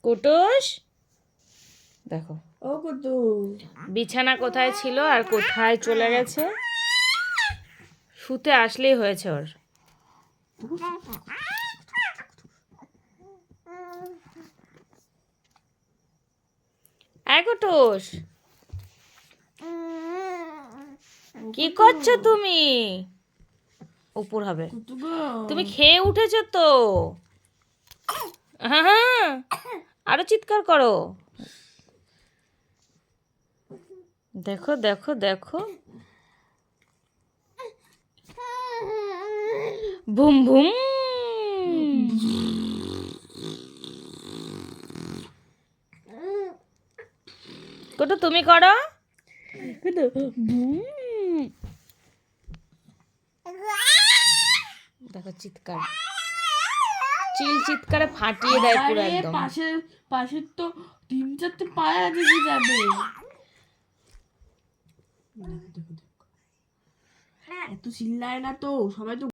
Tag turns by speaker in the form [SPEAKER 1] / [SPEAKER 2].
[SPEAKER 1] কুটুস দেখো
[SPEAKER 2] ও কুটুস
[SPEAKER 1] বিছানা কোথায় ছিল আর কোথায় চলে গেছে, শুতে আসলেই হয়েছে ওর। কুটুস কি করছো তুমি? উপর হবে,
[SPEAKER 2] কুটু গো
[SPEAKER 1] তুমি খেয়ে উঠেছো তো? হ্যাঁ, আরো চিৎকার করো। দেখো দেখো দেখো, বুম বুম। কুটু তুমি করো।
[SPEAKER 2] কুটু
[SPEAKER 1] দেখো চিৎকার, চিৎকারে ফাটিয়ে দেয় পুরো
[SPEAKER 2] আরে
[SPEAKER 1] একদম।
[SPEAKER 2] পাশের তো 3-4টে পায়া দিকে যাবে। এত চিল্লায় না তো, সবাই তো